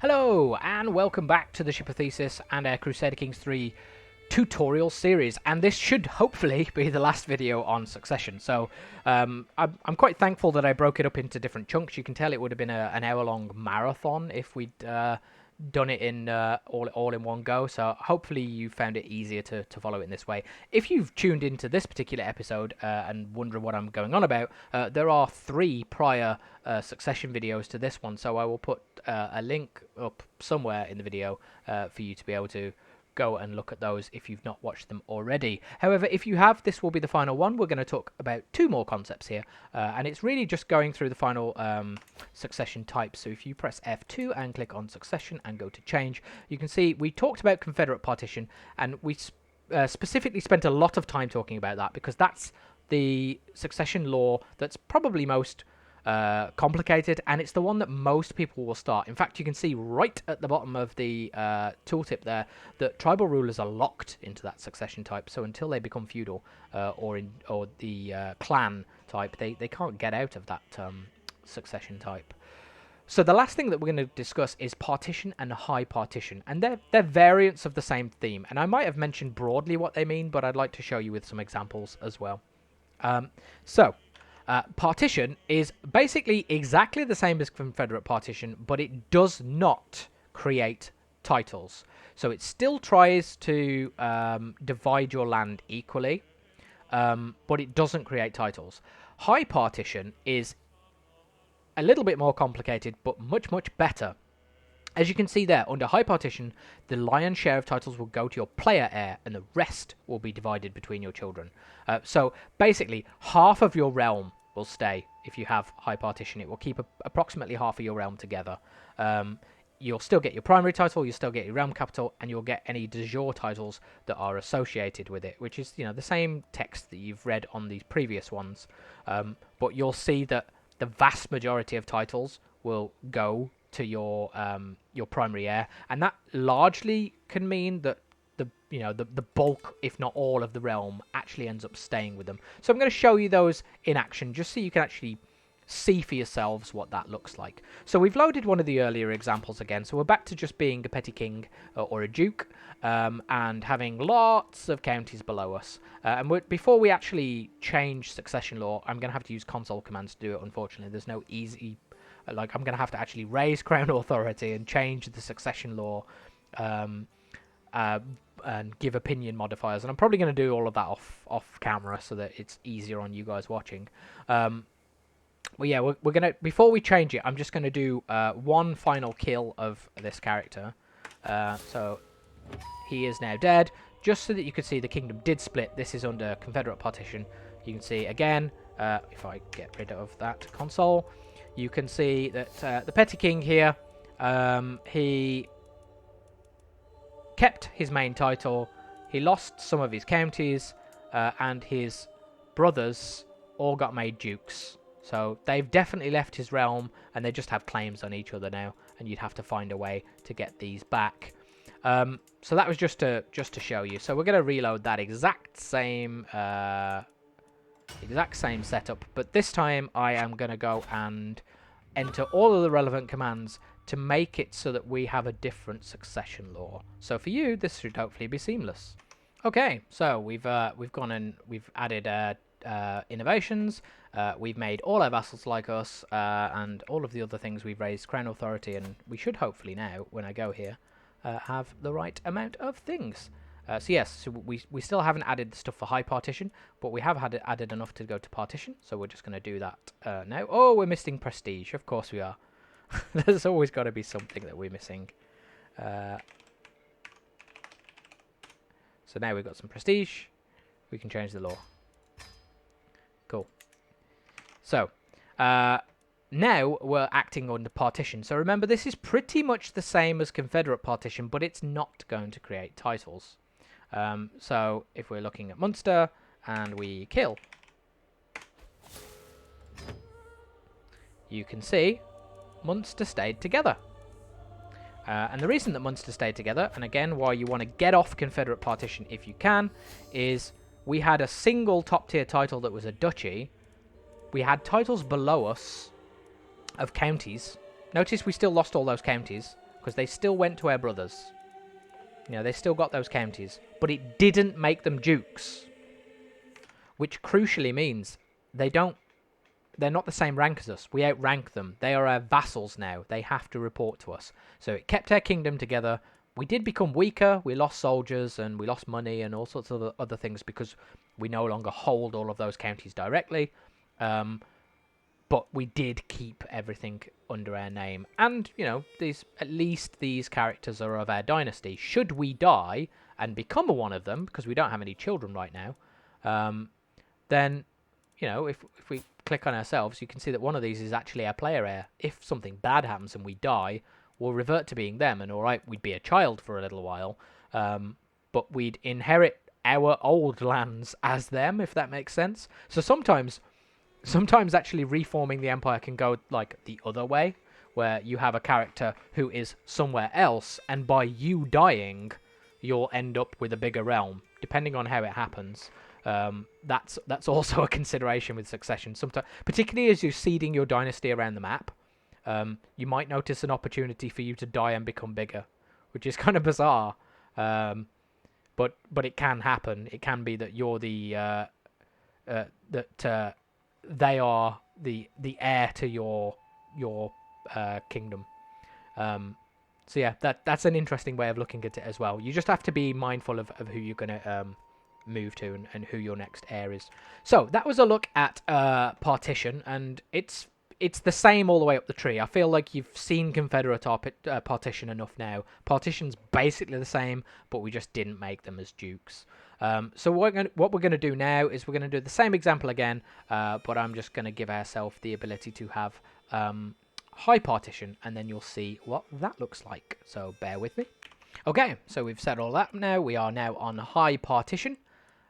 Hello, and welcome back to the Shipper Thesis and our Crusader Kings 3 tutorial series. And this should hopefully be the last video on Succession. So I'm quite thankful that I broke it up into different chunks. You can tell it would have been an hour-long marathon if we'd done it in all in one go. So hopefully you found it easier to follow it in this way. If you've tuned into this particular episode and wondering what I'm going on about, there are 3 prior Succession videos to this one, so I will put a link up somewhere in the video for you to be able to go and look at those if you've not watched them already. However, if you have, this will be the final one. We're going to talk about 2 more concepts here, and it's really just going through the final succession types. So if you press F2 and click on succession and go to change, you can see we talked about Confederate partition, and we specifically spent a lot of time talking about that because that's the succession law that's probably most complicated, and it's the one that most people will start. In fact, you can see right at the bottom of the tooltip there that tribal rulers are locked into that succession type. So until they become feudal or the clan type, they can't get out of that succession type. So the last thing that we're going to discuss is partition and high partition, and they're variants of the same theme. And I might have mentioned broadly what they mean, but I'd like to show you with some examples as well. Partition is basically exactly the same as Confederate partition, but it does not create titles. So it still tries to divide your land equally, but it doesn't create titles. High partition is a little bit more complicated, but much, much better. As you can see there, under high partition, the lion's share of titles will go to your player heir, and the rest will be divided between your children. So basically, half of your realm will stay. If you have high partition, it will keep approximately half of your realm together. You'll still get your primary title, you'll still get your realm capital, and you'll get any de jure titles that are associated with it, which is, the same text that you've read on these previous ones. But you'll see that the vast majority of titles will go to your primary heir, and that largely can mean that the bulk, if not all, of the realm actually ends up staying with them. So I'm going to show you those in action just so you can actually see for yourselves what that looks like. So we've loaded one of the earlier examples again, so we're back to just being a petty king or a duke, and having lots of counties below us. Before we actually change succession law, I'm going to have to use console commands to do it. Unfortunately, there's no easy, I'm going to have to actually raise crown authority and change the succession law, and give opinion modifiers, and I'm probably going to do all of that off camera so that it's easier on you guys watching. Well, yeah, we're gonna, before we change it, I'm just going to do one final kill of this character. So he is now dead, just so that you can see the kingdom did split. This is under Confederate partition. You can see again, if I get rid of that console, you can see that the petty king here, he kept his main title, he lost some of his counties, and his brothers all got made dukes. So they've definitely left his realm, and they just have claims on each other now, and you'd have to find a way to get these back. So that was just to show you. So we're going to reload that exact same setup, but this time I am going to go and enter all of the relevant commands to make it so that we have a different succession law. So for you, this should hopefully be seamless. Okay, so we've gone and we've added innovations. We've made all our vassals like us, and all of the other things we've raised crown authority, and we should hopefully now, when I go here, have the right amount of things. So yes, so we still haven't added the stuff for high partition, but we have added enough to go to partition, so we're just going to do that now. Oh, we're missing prestige. Of course we are. There's always got to be something that we're missing. So now we've got some prestige. We can change the law. Cool. So now we're acting under partition. So remember, this is pretty much the same as Confederate partition, but it's not going to create titles. So if we're looking at Munster and we kill, you can see Munster stayed together. And the reason that Munster stayed together, and again why you want to get off Confederate partition if you can, is we had a single top tier title that was a duchy. We had titles below us of counties. Notice we still lost all those counties. because they still went to our brothers. You know, they still got those counties, but it didn't make them dukes, which crucially means they're not the same rank as us. We outrank them. They are our vassals now. They have to report to us. So it kept our kingdom together. We did become weaker. We lost soldiers and we lost money and all sorts of other things because we no longer hold all of those counties directly. But we did keep everything under our name. And, you know, at least these characters are of our dynasty. Should we die and become one of them, because we don't have any children right now, then, you know, if we click on ourselves, you can see that one of these is actually our player heir. If something bad happens and we die, we'll revert to being them. And, all right, we'd be a child for a little while, but we'd inherit our old lands as them, if that makes sense. So sometimes actually reforming the empire can go like the other way, where you have a character who is somewhere else, and by you dying, you'll end up with a bigger realm, depending on how it happens. That's also a consideration with succession. Sometimes, particularly as you're seeding your dynasty around the map, you might notice an opportunity for you to die and become bigger, which is kind of bizarre. But it can happen. It can be that you're they are the heir to your kingdom. So yeah, that's an interesting way of looking at it as well. You just have to be mindful of who you're going to move to and who your next heir is. So that was a look at partition, and it's the same all the way up the tree. I feel like you've seen Confederate partition enough now. Partition's basically the same, but we just didn't make them as dukes. So what we're going to do now is we're going to do the same example again, but I'm just going to give ourselves the ability to have high partition, and then you'll see what that looks like. So bear with me. Okay, so we've set all that now. We are now on high partition.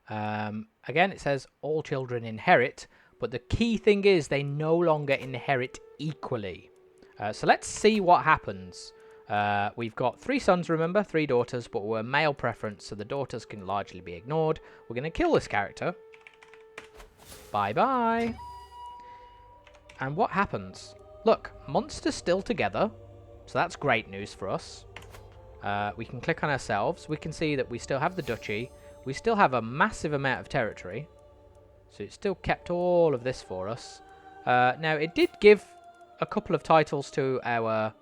Again, it says all children inherit, but the key thing is they no longer inherit equally. So let's see what happens. We've got 3 sons, remember, 3 daughters, but we're male preference, so the daughters can largely be ignored. We're going to kill this character. Bye-bye. And what happens? Look, monsters still together, so that's great news for us. We can click on ourselves. We can see that we still have the duchy. We still have a massive amount of territory, so it still kept all of this for us. Now, it did give a couple of titles to our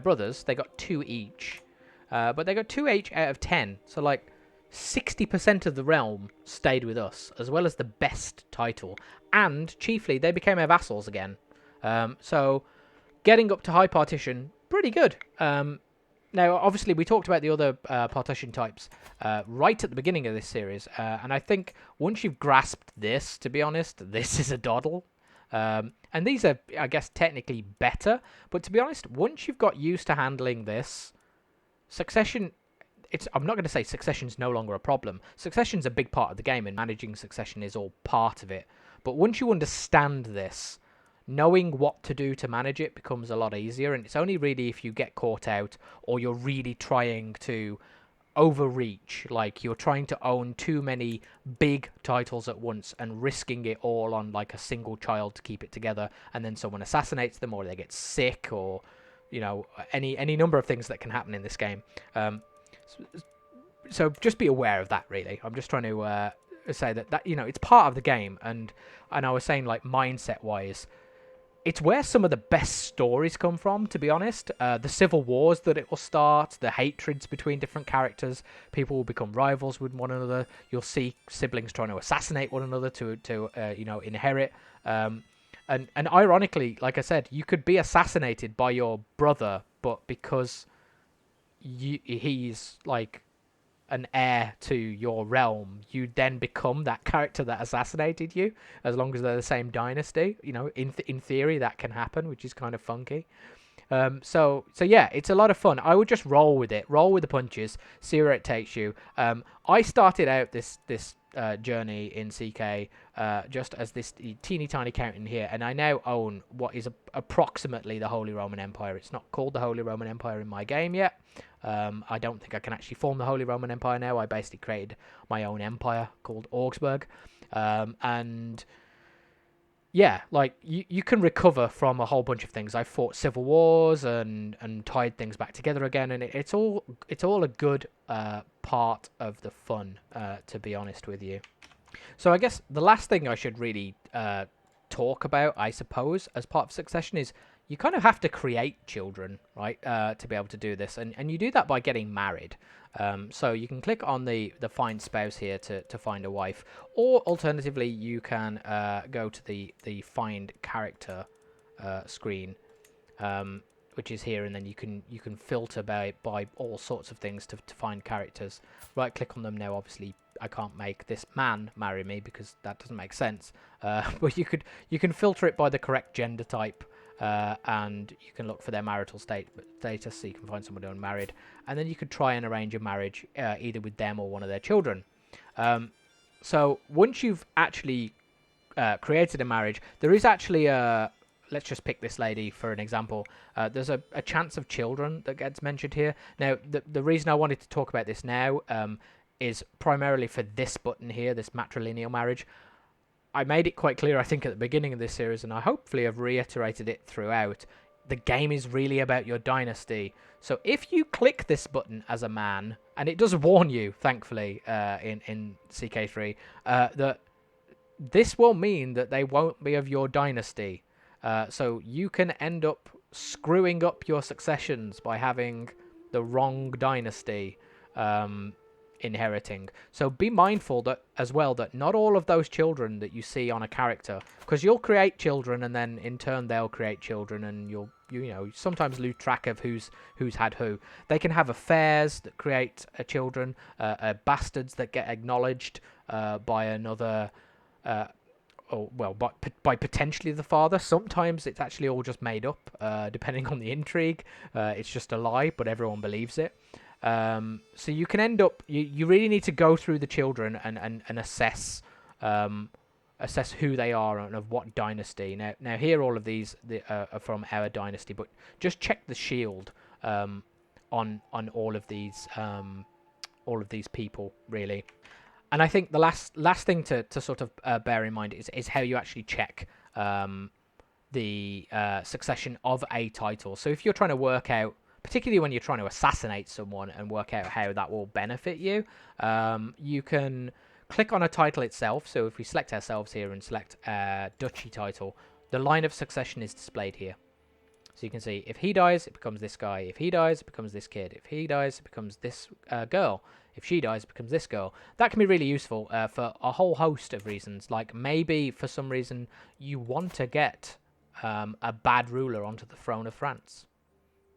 brothers. They got 2 each, but they got 2 each out of 10, so like 60% of the realm stayed with us, as well as the best title, and chiefly they became our vassals again. So getting up to high partition, pretty good. Now obviously we talked about the other partition types right at the beginning of this series, and I think once you've grasped this, to be honest, this is a doddle. And these are, I guess, technically better, but to be honest, once you've got used to handling this, succession, I'm not going to say succession's no longer a problem. Succession's a big part of the game, and managing succession is all part of it. But once you understand this, knowing what to do to manage it becomes a lot easier, and it's only really if you get caught out or you're really trying to overreach, like you're trying to own too many big titles at once and risking it all on like a single child to keep it together, and then someone assassinates them or they get sick, or you know, any number of things that can happen in this game. So just be aware of that, really. I'm just trying to say that you know, it's part of the game, and I was saying, like, mindset wise, it's where some of the best stories come from, to be honest. The civil wars that it will start, the hatreds between different characters, people will become rivals with one another. You'll see siblings trying to assassinate one another to you know, inherit. And ironically, like I said, you could be assassinated by your brother, but because he's like an heir to your realm, you then become that character that assassinated you, as long as they're the same dynasty. You know, in theory that can happen, which is kind of funky. So yeah, it's a lot of fun. I would just roll with it, roll with the punches, see where it takes you. I started out this journey in CK just as this teeny tiny count in here, and I now own what is approximately the Holy Roman Empire. It's not called the Holy Roman Empire in my game yet. I don't think I can actually form the Holy Roman Empire now. I basically created my own empire called Augsburg, and yeah, like you can recover from a whole bunch of things. I fought civil wars and tied things back together again, and it's all a good part of the fun. To be honest with you. So I guess the last thing I should really talk about, I suppose, as part of Succession is you kind of have to create children, right, to be able to do this, and you do that by getting married. So you can click on the find spouse here to find a wife, or alternatively you can go to the find character screen, which is here, and then you can filter by all sorts of things to find characters. Right click on them now. Obviously I can't make this man marry me because that doesn't make sense, but you can filter it by the correct gender type, and you can look for their marital status, so you can find somebody unmarried, and then you could try and arrange a marriage either with them or one of their children. So once you've actually created a marriage, there is actually a... Let's just pick this lady for an example. There's a chance of children that gets mentioned here. Now, the reason I wanted to talk about this now is primarily for this button here, this matrilineal marriage. I made it quite clear, I think, at the beginning of this series, and I hopefully have reiterated it throughout. The game is really about your dynasty. So if you click this button as a man, and it does warn you, thankfully, in CK3, that this will mean that they won't be of your dynasty. So you can end up screwing up your successions by having the wrong dynasty inheriting. So be mindful that as well that not all of those children that you see on a character, because you'll create children and then in turn they'll create children, and you sometimes lose track of who's had who. They can have affairs that create children, bastards that get acknowledged by another. By potentially the father. Sometimes it's actually all just made up, depending on the intrigue. It's just a lie, but everyone believes it. So you can end up... You really need to go through the children and assess who they are and of what dynasty. Now here all of these are from our dynasty, but just check the shield on all of these people, really. And I think the last thing to sort of bear in mind is how you actually check the succession of a title. So if you're trying to work out, particularly when you're trying to assassinate someone and work out how that will benefit you, you can click on a title itself. So if we select ourselves here and select duchy title, the line of succession is displayed here. So you can see if he dies, it becomes this guy. If he dies, it becomes this kid. If he dies, it becomes this girl. If she dies, it becomes this girl. That can be really useful for a whole host of reasons. Like maybe for some reason you want to get a bad ruler onto the throne of France.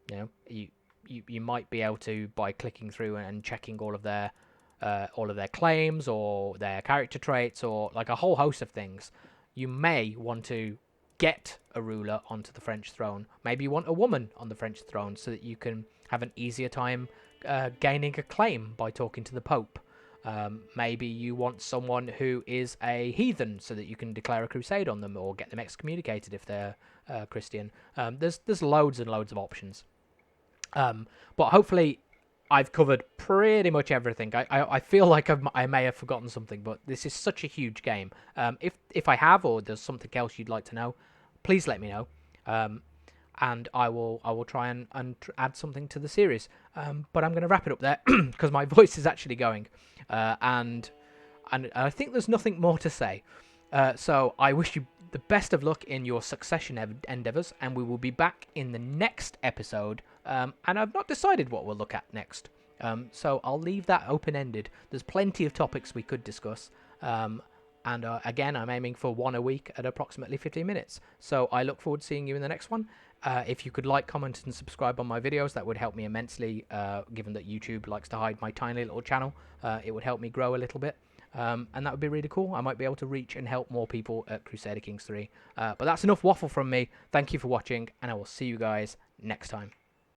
You might be able to, by clicking through and checking all of their claims or their character traits or like a whole host of things. You may want to get a ruler onto the French throne. Maybe you want a woman on the French throne so that you can have an easier time gaining a claim by talking to the Pope. Maybe you want someone who is a heathen so that you can declare a crusade on them or get them excommunicated if they're Christian. There's loads and loads of options. But hopefully I've covered pretty much everything. I feel like I may have forgotten something, but this is such a huge game. If I have, or there's something else you'd like to know, please let me know. And I will try and add something to the series. But I'm going to wrap it up there because my voice is actually going, and I think there's nothing more to say. So I wish you the best of luck in your succession endeavors, and we will be back in the next episode. And I've not decided what we'll look at next. So I'll leave that open-ended. There's plenty of topics we could discuss. And again, I'm aiming for one a week at approximately 15 minutes. So I look forward to seeing you in the next one. If you could like, comment, and subscribe on my videos, that would help me immensely, given that YouTube likes to hide my tiny little channel. It would help me grow a little bit. And that would be really cool. I might be able to reach and help more people at Crusader Kings 3. But that's enough waffle from me. Thank you for watching, and I will see you guys next time.